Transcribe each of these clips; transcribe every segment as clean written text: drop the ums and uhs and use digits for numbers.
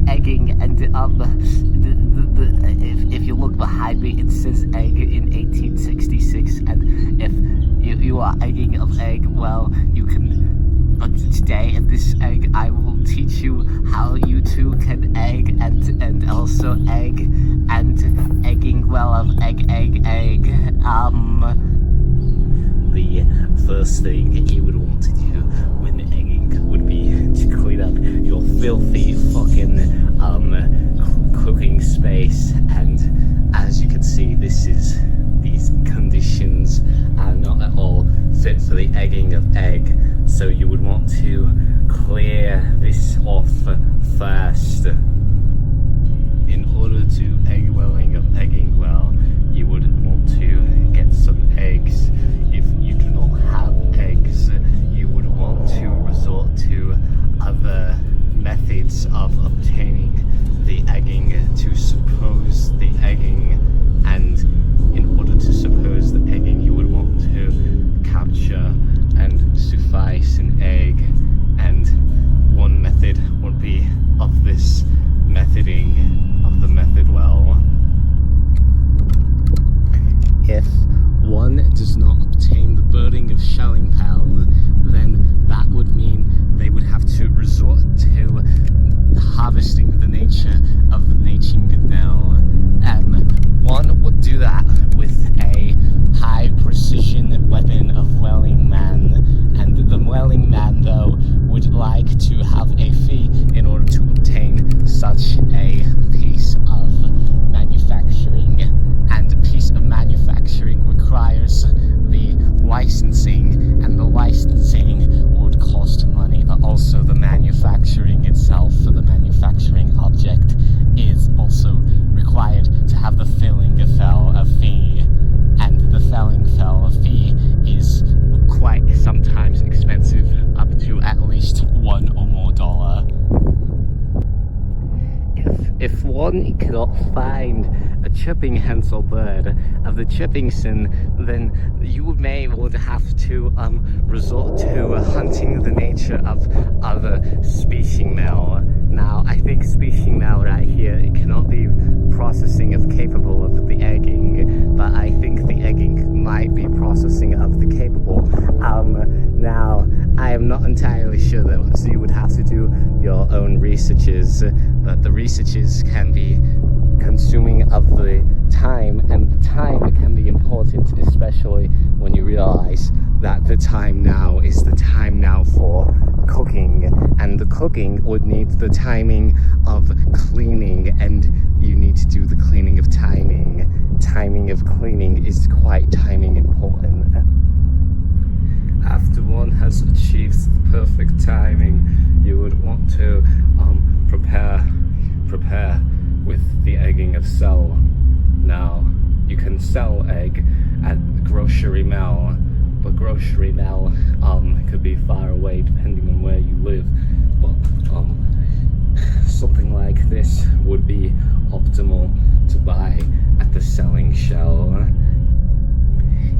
egging, and if you look behind me, it says egg in 1866, and if you are egging of egg, well, you can. Today in this egg, I will teach you how you too can egg and also egg and egging well of egg. The first thing you would want to do when egging would be to clean up your filthy fucking cooking space, and as you can see, these conditions are not at all fit for the egging of egg, so you would want to clear this off first. In order to egg welling of egging well, you would want to get some eggs. If you do not have eggs, you would want to resort to other methods of obtaining the egging to suppose the egging, and in order to suppose the egging, you would want to capture and suffice an egg, and one method would be of this methoding of the method well. If one does not obtain the birding of shelling pal, then that would mean they would have to resort to harvesting the nature of the Nightingale. One would do that with a high precision weapon of Welling Man, and the Welling Man though would like to have a fee in order to obtain such a piece of manufacturing, and a piece of manufacturing requires the licensing, and the licensing would cost money, but also the manufacturing itself for the manufacturing object is also required to have the filling fell a fee, and the felling fell a fee is quite sometimes expensive, up to at least $1 or more. If one cannot find a chipping hensel bird of the chippingson, then you may would have to resort to hunting the nature of other species male. Now, I think species male right here, it cannot be processing of capable of the egging, but I think the egging might be processing of the capable. Now, I am not entirely sure though, so you would have to do your own researches, but the researches can be consuming of the time, and the time can be important, especially when you realize that the time now is the time now for cooking, and the cooking would need the timing of cleaning, and you need to do the cleaning of timing. Timing of cleaning is quite timing important. After one has achieved the perfect timing, you would want to prepare with the egging of cell. Now, you can sell egg at the grocery mill, but grocery mill could be far away depending on where you live, but something like this would be optimal to buy at the selling shell.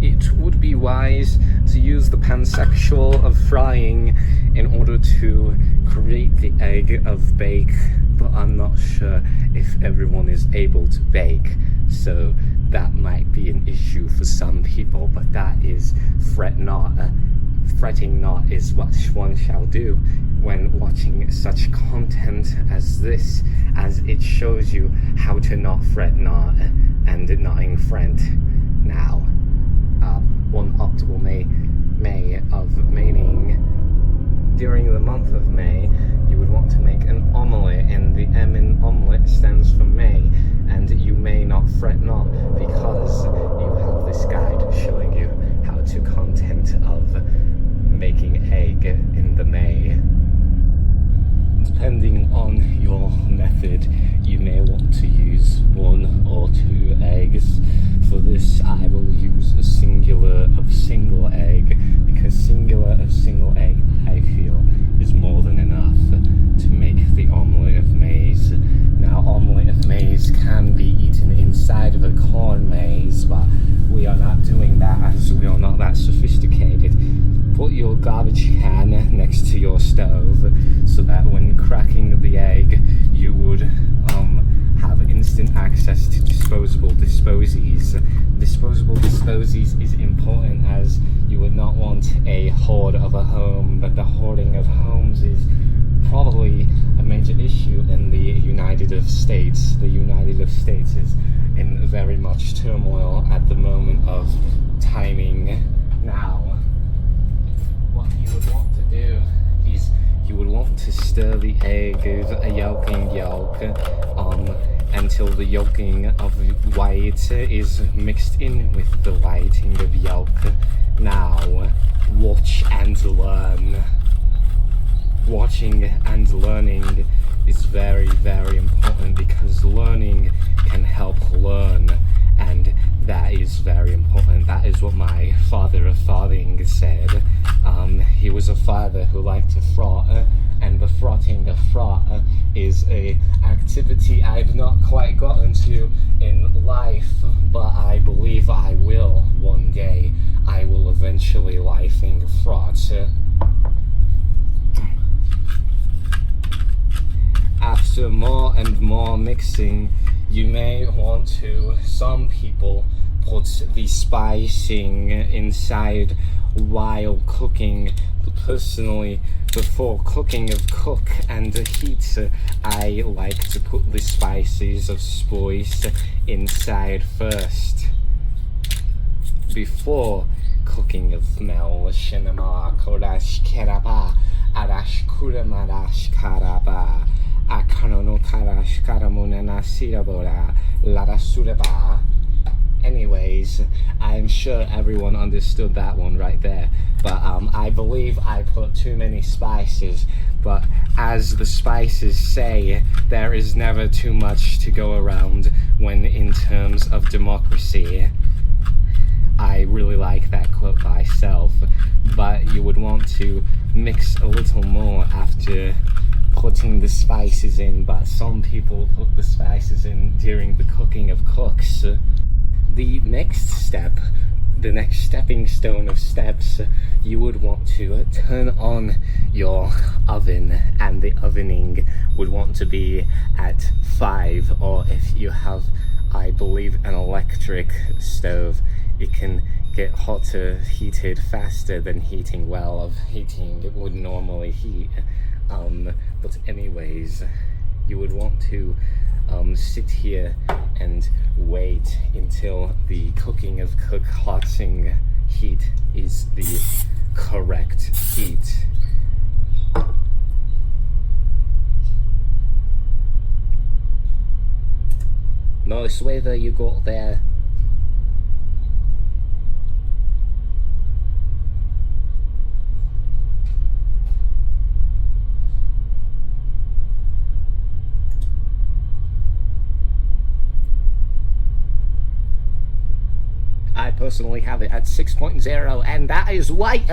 It would be wise to use the pansexual of frying in order to create the egg of bake, but I'm not sure if everyone is able to bake, so that might be an issue for some people, but that is fretting not is what one shall do when watching such content as this, as it shows you how to not fret not and notting friend. Now, one optimal May of meaning during the month of May, you would want to make an omelette, and the M in omelette stands for May, and you may not fret not because you have this guide showing you how to content of making egg in the May. Depending on your method, you may want to use 1 or 2 eggs. For this, I will use a singular of single egg, because singular of single egg, I feel, is more than enough to make the omelette of maize. Now, omelette of maize can be eaten inside of a corn maze, but we are not doing that as we are not that sophisticated. Put your garbage can next to your stove so that when cracking the egg, you not want a hoard of a home, but the hoarding of homes is probably a major issue in the United States. The United States is in very much turmoil at the moment of timing now. What you would want to do is you would want to stir the egg with a yolking yolk until the yolking of white is mixed in with the whiting of yolk. Now, watch and learn. Watching and learning is very, very important because learning can help learn, and that is very important. That is what my father of farthing said. He was a father who liked to frot, and the frotting of frot is a activity I've not quite gotten to in life, but I believe I will one day. I will eventually lifing frot. After more and more mixing, you may want to, some people put the spicing inside while cooking. Personally, before cooking of cook and heat, I like to put the spices of spice inside first. Before cooking of mel, shinama, kodash keraba, arash kuramarash karaba. Anyways, I'm sure everyone understood that one right there, but I believe I put too many spices, but as the spices say, there is never too much to go around when in terms of democracy. I really like that quote myself, but you would want to mix a little more after putting the spices in, but some people put the spices in during the cooking of cooks. The next step, the next stepping stone of steps, you would want to turn on your oven, and the ovening would want to be at 5, or if you have, I believe, an electric stove, it can get hotter, heated faster than heating well of heating it would normally heat. But anyways, you would want to sit here and wait until the cooking of hotting heat is the correct heat. Nice weather you got there. I personally have it at 6.0, and that is why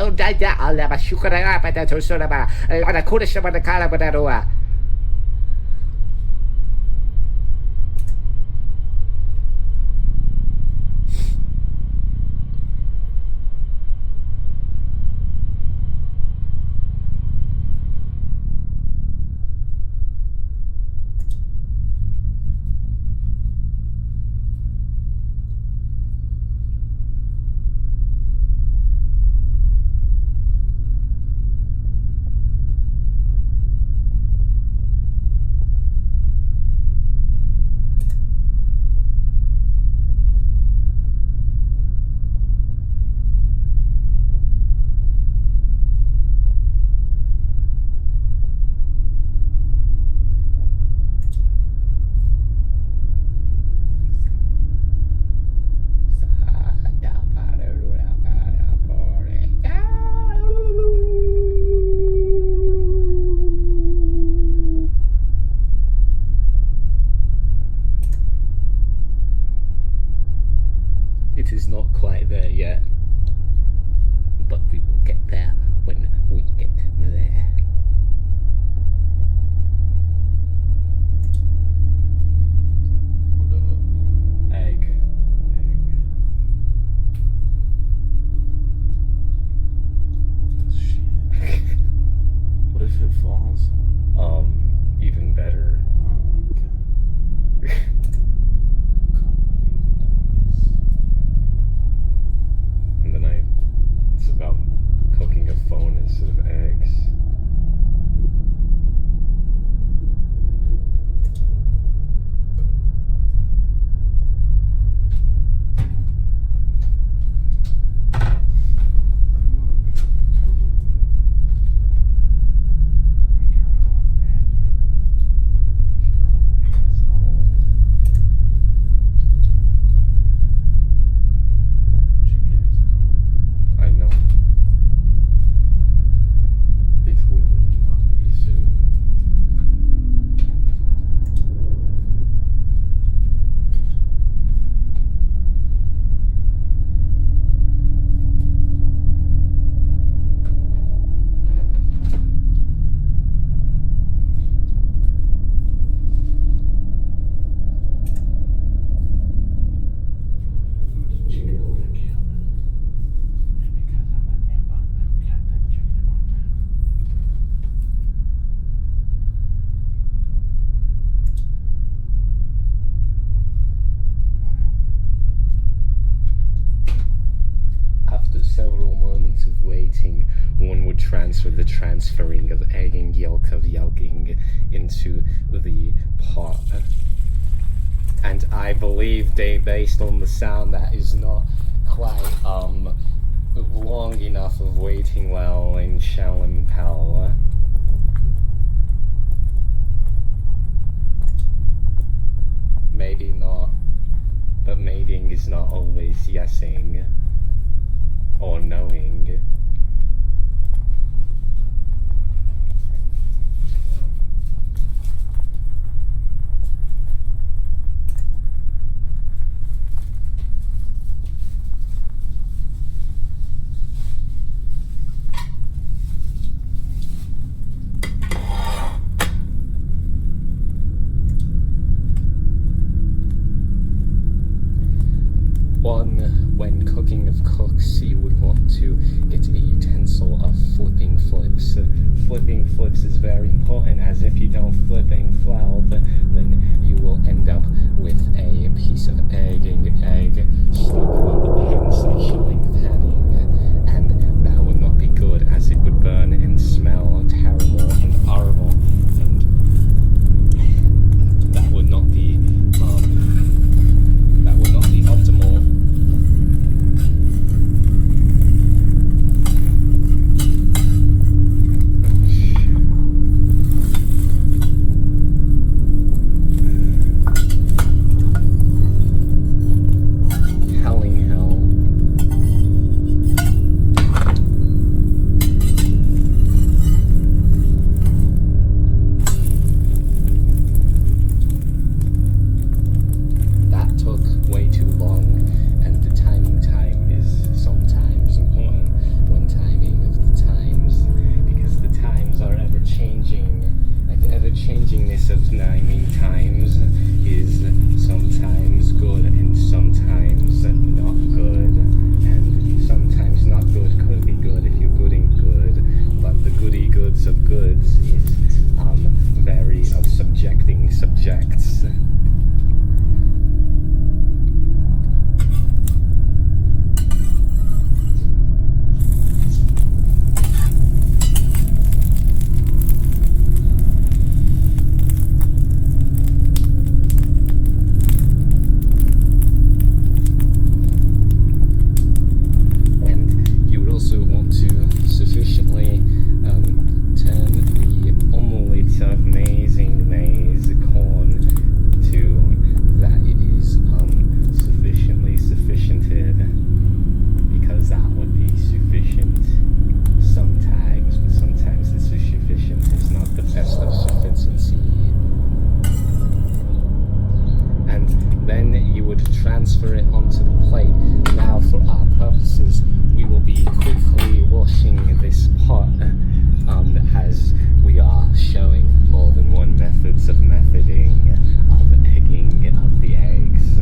it is not quite there yet, but we will get there when we get there. Egg. Shit. What if it falls? Even better. Oh my god. Can't believe you've done this. And then it's about transferring of egging yolk of yolking into the pot. And I believe based on the sound that is not quite long enough of waiting well in Shell and Pell. Maybe not, but mating is not always yesing or knowing. When cooking of cooks, you would want to get a utensil of flipping flips. Flipping flips is very important, as if you don't flip and flop, then you will end up with a piece of egging egg stuck on the pen sectioning padding, and that would not be good, as it would burn and smell terrible and horrible, and that would not be optimal. Changingness of naming times is sometimes good and sometimes not good, and sometimes not good could be good if you're gooding good, but the goody goods of goods is very of subjecting subjects. Transfer it onto the plate. Now, for our purposes, we will be quickly washing this pot, as we are showing more than one methods of methoding of egging of the eggs.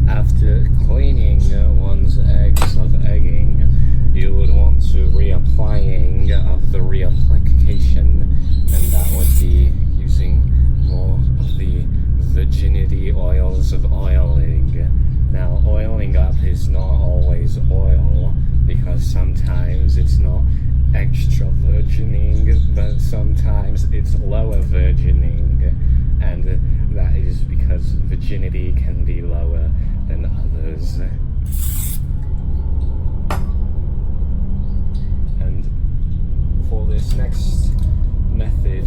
After cleaning one's eggs of egging, you would want to reapplying of the reapplication, and that would be using more of the virginity oils of oiling. Now, oiling up is not always oil, because sometimes it's not extra virgining, but sometimes it's lower virgining, and that is because virginity can be lower than others. And for this next method,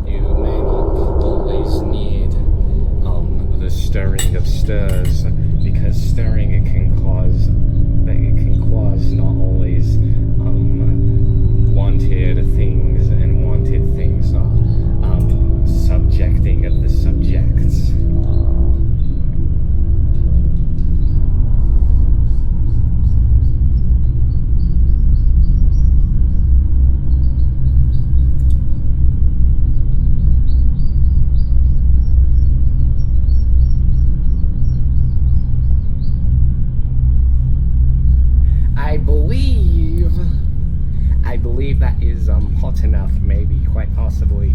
you may not always need the stirring of stirs, because stirring it can cause not always wanted things, and wanted things are subjecting of the subjects. I believe that is hot enough, maybe, quite possibly.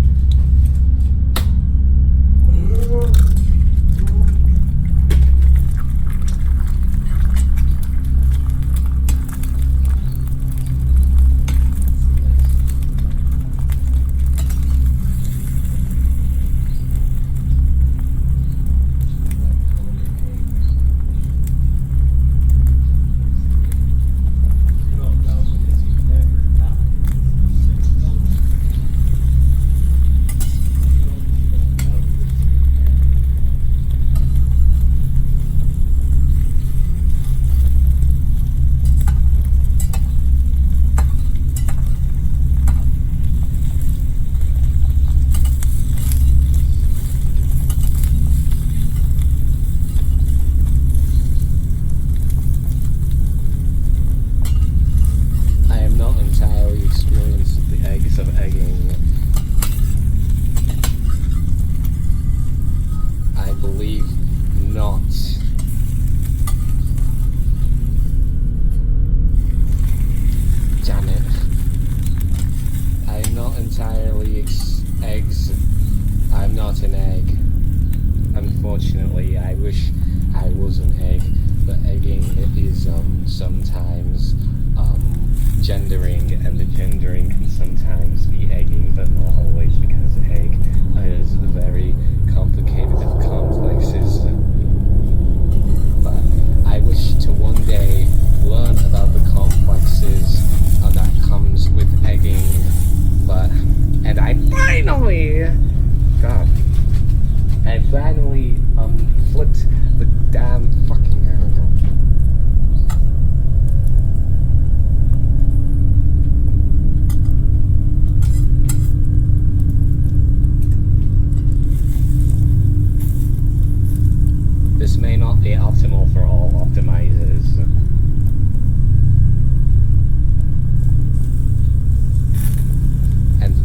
complex of egging. I believe not. Damn it. I'm not entirely eggs. I'm not an egg. Unfortunately, I wish I was an egg, but egging is sometimes gendering, and the gendering can sometimes be egging, but not always, because egg is very complicated of complexes. But I wish to one day learn about the complexes that comes with egging, and I finally flipped the damn fucking arrow. This may not be optimal for all optimizers. And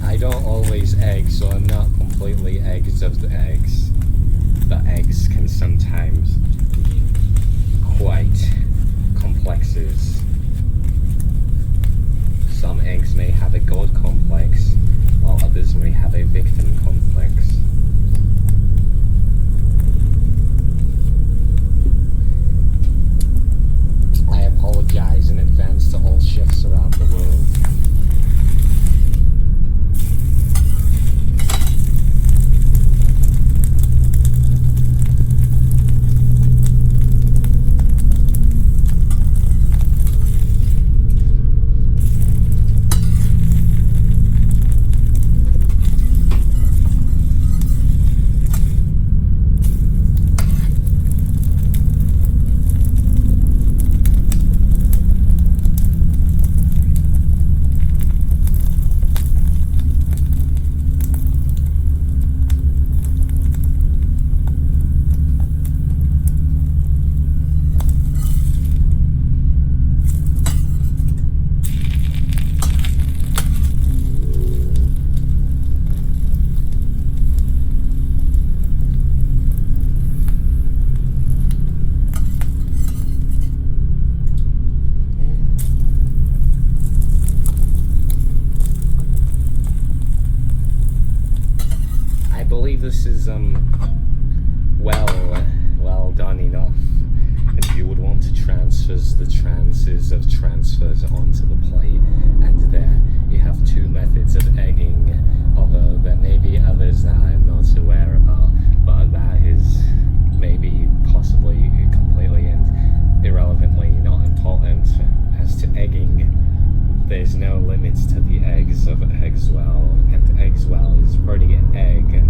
I don't always egg, so I'm not completely eggs of the eggs. The eggs can sometimes be quite complexes. Some eggs may have a god complex, while others may have a victim complex. I apologize in advance to all chefs around the world. This is well done enough, and you would want to transfer the trances of transfers onto the plate, and there you have two methods of egging, although there may be others that I'm not aware about, but that is maybe possibly completely and irrelevantly not important. As to egging, there's no limits to the eggs of Eggswell, and Eggswell is pretty egg.